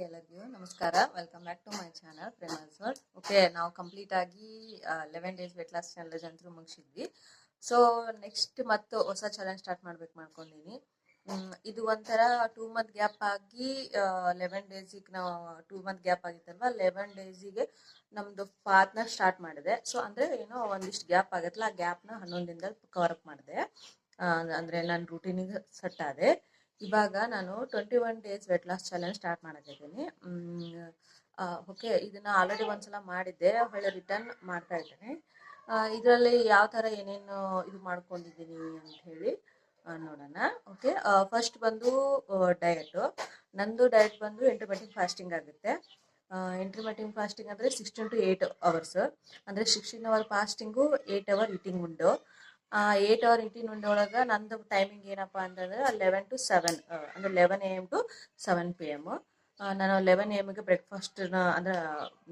ಎಲ್ಲರಿಗೂ ನಮಸ್ಕಾರ. Welcome back to my channel Prema's world. Okay, ನಾವು ಕಂಪ್ಲೀಟ್ ಆಗಿ 11 ಡೇಸ್ ವೆಯ್ಟ್ ಲಾಸ್ ಚಾಲೆಂಜ್ ಅಂತೂ ಮುಗಿಸಿದ್ವಿ. ಸೊ ನೆಕ್ಸ್ಟ್ ಮತ್ತು ಹೊಸ ಚಾಲೆಂಜ್ ಸ್ಟಾರ್ಟ್ ಮಾಡ್ಕೊಂಡಿನಿ. ಇದು ಒಂಥರ 2 ಮಂತ್ ಗ್ಯಾಪ್ ಆಗಿ 11 ಡೇಸಿಗೆ ನಾವು 2 ಮಂತ್ ಗ್ಯಾಪ್ ಆಗಿತ್ತಲ್ವ, 11 ಡೇಸಿಗೆ ನಮ್ದು ಪಾತ್ನ ಸ್ಟಾರ್ಟ್ ಮಾಡಿದೆ. ಸೊ ಅಂದರೆ ಏನೋ ಒಂದಿಷ್ಟು ಗ್ಯಾಪ್ ಆಗುತ್ತಲ್ಲ, ಆ ಗ್ಯಾಪ್ನ 11 ದಿನದಲ್ಲಿ ಕವರ್ ಅಪ್ ಮಾಡಿದೆ. ಅಂದರೆ ನನ್ನ ರೂಟೀನಿಗೆ ಸೆಟ್ ಆದೆ. ಇವಾಗ ನಾನು 21 days weight loss challenge start ಮಾಡತ್ತಿದ್ದೀನಿ. ಓಕೆ, ಇದನ್ನ ಆಲ್ರೆಡಿ ಒಂದ್ಸಲ ಮಾಡಿದ್ದೆ, ಹೊಳ್ಳೆ ರಿಟರ್ನ್ ಮಾಡ್ತಾ ಇದ್ದೇನೆ. ಇದರಲ್ಲಿ ಯಾವ ಥರ ಏನೇನು ಇದು ಮಾಡ್ಕೊಂಡಿದ್ದೀನಿ ಅಂತ ಹೇಳಿ ನೋಡೋಣ. ಓಕೆ, ಫಸ್ಟ್ ಬಂದು ಡಯಟು. ನಂದು ಡಯಟ್ ಬಂದು ಇಂಟರ್ಮಿಟೆಂಟ್ ಫಾಸ್ಟಿಂಗ್ ಆಗುತ್ತೆ. ಇಂಟರ್ಮಿಟೆಂಟ್ ಫಾಸ್ಟಿಂಗ್ ಅಂದರೆ 16 to 8 hours. ಅಂದರೆ 16 hour ಫಾಸ್ಟಿಂಗು, 8 hour ಈಟಿಂಗ್ ಉಂಡು. 8 hour ಈಟಿಂಗ್ ಉಂಡೆ ಒಳಗೆ ನಂದು ಟೈಮಿಂಗ್ ಏನಪ್ಪ ಅಂತಂದ್ರೆ 11 to 7, ಅಂದರೆ 11 AM to 7 PM. ನಾನು 11 AM ಬ್ರೇಕ್ಫಾಸ್ಟ್ನ ಅಂದರೆ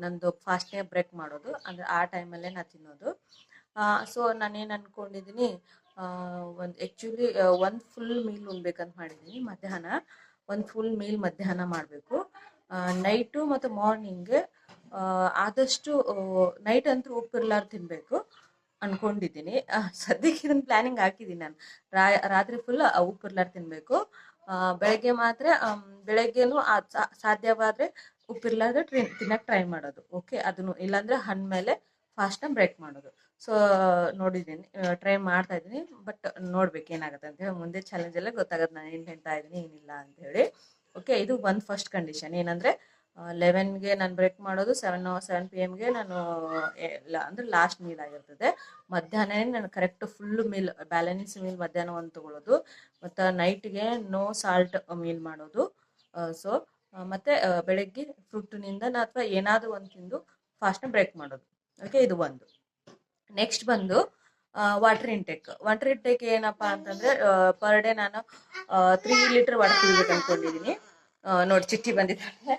ನಂದು ಫಾಸ್ಟ್ನೇ ಬ್ರೇಕ್ ಮಾಡೋದು, ಅಂದರೆ ಆ ಟೈಮಲ್ಲೇ ನಾನು ತಿನ್ನೋದು. ಸೊ ನಾನೇನು ಅಂದ್ಕೊಂಡಿದ್ದೀನಿ, ಆ್ಯಕ್ಚುಲಿ ಒಂದು ಫುಲ್ ಮೀಲ್ ಉಣ್ಬೇಕಂತ ಮಾಡಿದ್ದೀನಿ. ಮಧ್ಯಾಹ್ನ ಒಂದು ಫುಲ್ ಮೀಲ್ ಮಧ್ಯಾಹ್ನ ಮಾಡಬೇಕು. ನೈಟು ಮತ್ತು ಮಾರ್ನಿಂಗ್ ಆದಷ್ಟು ನೈಟ್ ಅಂತೂ ಉಪ್ಪಿರ್ಲಾರ್ದು ತಿನ್ನಬೇಕು ಅನ್ಕೊಂಡಿದ್ದೀನಿ. ಸದ್ಯಕ್ಕೆ ಇದನ್ನ ಪ್ಲಾನಿಂಗ್ ಹಾಕಿದ್ದೀನಿ ನಾನು. ರಾತ್ರಿ ಫುಲ್ ಉಪ್ಪಿರ್ಲಾರ್ದು ತಿನ್ನಬೇಕು. ಬೆಳಗ್ಗೆ ಮಾತ್ರ ಬೆಳಗ್ಗೆನೂ ಸಾಧ್ಯವಾದರೆ ಉಪ್ಪಿರ್ಲಾರ್ದೆ ತಿನ್ನಕ್ಕೆ ಟ್ರೈ ಮಾಡೋದು. ಓಕೆ, ಅದನ್ನು ಇಲ್ಲಾಂದರೆ ಹಣ್ಮೇಲೆ ಫಾಸ್ಟ್ನ ಬ್ರೇಕ್ ಮಾಡೋದು. ಸೊ ನೋಡಿದ್ದೀನಿ, ಟ್ರೈ ಮಾಡ್ತಾ ಇದ್ದೀನಿ. ಬಟ್ ನೋಡ್ಬೇಕು ಏನಾಗುತ್ತೆ ಅಂತ ಹೇಳಿ. ಮುಂದೆ ಚಾಲೆಂಜಲ್ಲೇ ಗೊತ್ತಾಗುತ್ತೆ ನಾನು ಏನು ತಿಂತಾ ಇದ್ದೀನಿ ಏನಿಲ್ಲ ಅಂತ ಹೇಳಿ. ಓಕೆ, ಇದು ಒಂದು ಫಸ್ಟ್ ಕಂಡೀಷನ್. ಏನಂದರೆ 11ಗೆ ನಾನು ಬ್ರೇಕ್ ಮಾಡೋದು, 7 PM ನಾನು ಅಂದರೆ ಲಾಸ್ಟ್ ಮೀಲ್ ಆಗಿರ್ತದೆ. ಮಧ್ಯಾಹ್ನ ನಾನು correct full meal, balance meal ಮಧ್ಯಾಹ್ನ ಒಂದು ತೊಗೊಳ್ಳೋದು. ಮತ್ತು ನೈಟ್ಗೆ ನೋ ಸಾಲ್ಟ್ ಮೀಲ್ ಮಾಡೋದು. ಸೊ ಮತ್ತು ಬೆಳಗ್ಗೆ ಫ್ರೂಟ್ನಿಂದ ಅಥವಾ ಏನಾದರೂ ಒಂದು ತಿಂದು ಫಾಸ್ಟ್ನ ಬ್ರೇಕ್ ಮಾಡೋದು. ಓಕೆ, ಇದು ಒಂದು. ನೆಕ್ಸ್ಟ್ ಬಂದು ವಾಟರ್ ಇಂಟೇಕ್ ಏನಪ್ಪ ಅಂತಂದರೆ, ಪರ್ ಡೇ ನಾನು 3 ಲೀಟರ್ ವಾಟರ್ ಕುಡಿಬೇಕು ಅಂದ್ಕೊಂಡಿದ್ದೀನಿ. ನೋಡಿ, ಚಿಟ್ಟಿ ಬಂದಿದ್ದಾಳೆ.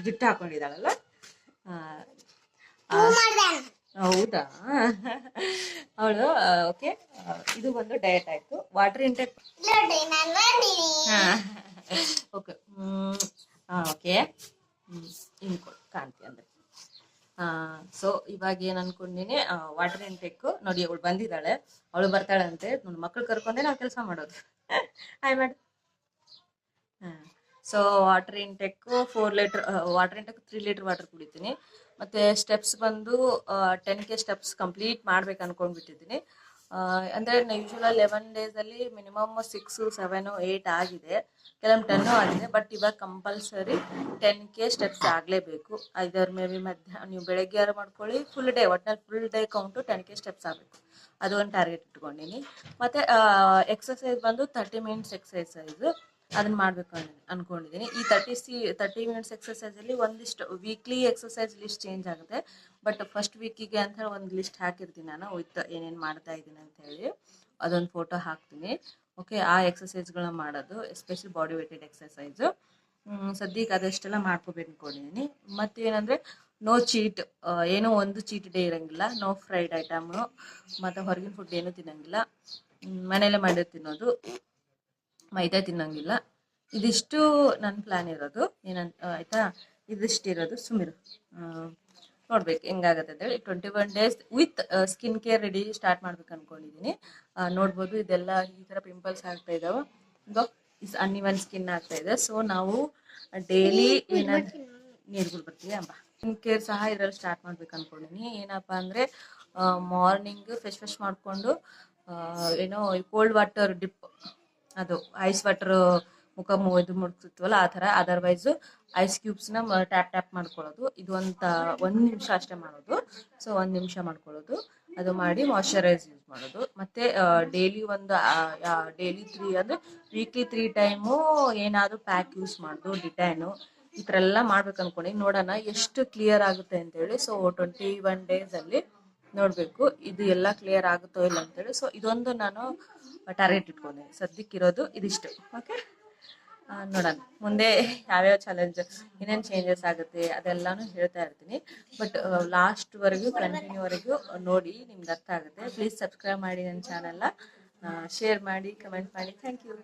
ಜುಟ್ಟು ಹಾಕೊಂಡಿದ್ದಾಳಲ್ಲ. ಹೌದಾ, ಅವಳು. ಓಕೆ, ಇದು ಒಂದು ಡಯಟ್ ಆಯ್ತು. Water intake. ಓಕೆ ಓಕೆ ಹಿಂಗೆ ಕಾಣ್ತಿ ಅಂದರೆ. ಸೊ ಇವಾಗ ಏನು ಅನ್ಕೊಂಡಿನಿ, ವಾಟರ್ ಇಂಟೇಕ್ ನೋಡಿ, ಅವಳು ಬಂದಿದ್ದಾಳೆ, ಅವಳು ಬರ್ತಾಳಂತೆ. ನೋಡಿ, ಮಕ್ಕಳು ಕರ್ಕೊಂಡೆ ನಾವು ಕೆಲಸ ಮಾಡೋದು. ಹಾಯ್ ಮಾಡಿ. So water intake 4 litre water intake 3 litre water ಕುಡಿತೀನಿ. ಮತ್ತು ಸ್ಟೆಪ್ಸ್ ಬಂದು 10K ಸ್ಟೆಪ್ಸ್ ಕಂಪ್ಲೀಟ್ ಮಾಡ್ಬೇಕು ಅಂದ್ಕೊಂಡ್ಬಿಟ್ಟಿದ್ದೀನಿ. ಅಂದರೆ ಯೂಶ್ವಲ್ 11 ಡೇಸಲ್ಲಿ ಮಿನಿಮಮ್ 6, 7, 8 ಆಗಿದೆ, ಕೆಲವೊಂದು 10 ಆಗಿದೆ. ಬಟ್ ಇವಾಗ ಕಂಪಲ್ಸರಿ 10K ಸ್ಟೆಪ್ಸ್ ಆಗಲೇಬೇಕು. ಐದರ್ ಮೇ ಬಿ ನೀವು ಬೆಳಗ್ಗೆ ಯಾರು ಮಾಡ್ಕೊಳ್ಳಿ, ಫುಲ್ ಡೇ, ಒಟ್ಟಿನಲ್ಲಿ full day count 10K steps ಆಗಬೇಕು. ಅದು ಒಂದು ಟಾರ್ಗೆಟ್ ಇಟ್ಕೊಂಡಿನಿ. ಮತ್ತು ಎಕ್ಸಸೈಸ್ ಬಂದು 30 ಮಿನಿಟ್ಸ್ ಎಕ್ಸಸೈಸು, ಅದನ್ನ ಮಾಡಬೇಕು ಅಂದ್ಕೊಂಡಿದ್ದೀನಿ. ಈ 30 ಮಿನಿಟ್ಸ್ ಎಕ್ಸಸೈಸಲ್ಲಿ ಒಂದಿಷ್ಟು ವೀಕ್ಲಿ ಎಕ್ಸಸೈಸ್ ಲಿಸ್ಟ್ ಚೇಂಜ್ ಆಗುತ್ತೆ. ಬಟ್ ಫಸ್ಟ್ ವೀಕಿಗೆ ಅಂತ ಹೇಳಿ ಒಂದು ಲಿಸ್ಟ್ ಹಾಕಿರ್ತೀನಿ ನಾನು, ವಿತ್ ಏನೇನು ಮಾಡ್ತಾ ಇದ್ದೀನಿ ಅಂತ ಹೇಳಿ. ಅದೊಂದು ಫೋಟೋ ಹಾಕ್ತೀನಿ. ಓಕೆ, ಆ ಎಕ್ಸಸೈಸ್ಗಳನ್ನ ಮಾಡೋದು, ಎಸ್ಪೆಷಲಿ ಬಾಡಿ ವೇಟೆಡ್ ಎಕ್ಸಸೈಸು. ಸದ್ಯಕ್ಕೆ ಅದಷ್ಟೆಲ್ಲ ಮಾಡ್ಕೋಬೇಕು ಅಂದ್ಕೊಂಡಿದ್ದೀನಿ. ಮತ್ತೇನಂದರೆ ನೋ ಚೀಟ್, ಏನೋ ಒಂದು ಚೀಟ್ ಡೇ ಇರೋಂಗಿಲ್ಲ. ನೋ ಫ್ರೈಡ್ ಐಟಮು ಮತ್ತು ಹೊರಗಿನ ಫುಡ್ ಏನೂ ತಿನ್ನೋಂಗಿಲ್ಲ. ಮನೆಯಲ್ಲೇ ಮಾಡಿ ತಿನ್ನೋದು, ಮೈದಾ ತಿನ್ನೋಂಗಿಲ್ಲ. ಇದಿಷ್ಟು ನನ್ನ ಪ್ಲ್ಯಾನ್ ಇರೋದು. ಆಯಿತಾ, ಇದಿಷ್ಟು ಇರೋದು. ಸುಮಿರು, ನೋಡ್ಬೇಕು ಹೆಂಗಾಗತ್ತೆ ಅಂತೇಳಿ. 21 days with skin care ready start ಮಾಡ್ಬೇಕು ಅಂದ್ಕೊಂಡಿದ್ದೀನಿ. ನೋಡ್ಬೋದು, ಇದೆಲ್ಲ ಈ ಥರ ಪಿಂಪಲ್ಸ್ ಆಗ್ತಾ ಇದ್ದಾವೆ, ಅನ್ಇವನ್ ಸ್ಕಿನ್ ಆಗ್ತಾ ಇದೆ. ಸೊ ನಾವು ಡೈಲಿ ನೀರುಗಳು ಬರ್ತೀವಿ ಅಂಬ ಸ್ಕಿನ್ ಕೇರ್ ಸಹ ಇದರಲ್ಲಿ ಸ್ಟಾರ್ಟ್ ಮಾಡ್ಬೇಕು ಅಂದ್ಕೊಂಡಿದ್ದೀನಿ. ಏನಪ್ಪ ಅಂದರೆ, ಮಾರ್ನಿಂಗ್ ಫ್ರೆಶ್ ಮಾಡಿಕೊಂಡು ಏನೋ ಕೋಲ್ಡ್ ವಾಟರ್ ಡಿಪ್, ಅದು ಐಸ್ ವಾಟರ್ ಮುಖ ಇದು ಮುಡ್ತಿರ್ತೀವಲ್ಲ ಆ ಥರ. ಅದರ್ವೈಸು ಐಸ್ ಕ್ಯೂಬ್ಸ್ನ ಟ್ಯಾಪ್ ಮಾಡ್ಕೊಳ್ಳೋದು. ಇದು ಒಂದು ನಿಮಿಷ ಅಷ್ಟೇ ಮಾಡೋದು. ಸೊ 1 ನಿಮಿಷ ಮಾಡ್ಕೊಳ್ಳೋದು, ಅದು ಮಾಡಿ ಮಾಯ್ಶ್ಚರೈಸ್ ಯೂಸ್ ಮಾಡೋದು. ಮತ್ತು ಡೈಲಿ ಡೈಲಿ 3 ಅಂದರೆ ವೀಕ್ಲಿ 3 ಟೈಮು ಏನಾದರೂ ಪ್ಯಾಕ್ ಯೂಸ್ ಮಾಡೋದು, ಡಿಟೈನು, ಈ ಥರ ಎಲ್ಲ ಮಾಡ್ಬೇಕು ಅಂದ್ಕೊಂಡು. ನೋಡೋಣ ಎಷ್ಟು ಕ್ಲಿಯರ್ ಆಗುತ್ತೆ ಅಂತೇಳಿ. ಸೊ 21 ಡೇಸಲ್ಲಿ ನೋಡಬೇಕು ಇದು ಎಲ್ಲ ಕ್ಲಿಯರ್ ಆಗುತ್ತೋ ಇಲ್ಲ ಅಂತೇಳಿ. ಸೊ ಇದೊಂದು ನಾನು ಟಾರ್ಗೆಟ್ ಇಟ್ಕೊಂಡಿದ್ದೀನಿ. ಸದ್ಯಕ್ಕಿರೋದು ಇದಿಷ್ಟು. ಓಕೆ, ನೋಡೋಣ ಮುಂದೆ ಯಾವ್ಯಾವ ಚಾಲೆಂಜ್, ಏನೇನು ಚೇಂಜಸ್ ಆಗುತ್ತೆ ಅದೆಲ್ಲನೂ ಹೇಳ್ತಾ ಇರ್ತೀನಿ. ಬಟ್ ಲಾಸ್ಟ್ವರೆಗೂ ಕಂಟಿನ್ಯೂವರೆಗೂ ನೋಡಿ, ನಿಮ್ಗೆ ಅರ್ಥ ಆಗುತ್ತೆ. ಪ್ಲೀಸ್ ಸಬ್ಸ್ಕ್ರೈಬ್ ಮಾಡಿ ನನ್ನ ಚಾನಲ್ನ. ಶೇರ್ ಮಾಡಿ, ಕಮೆಂಟ್ ಮಾಡಿ. Thank you.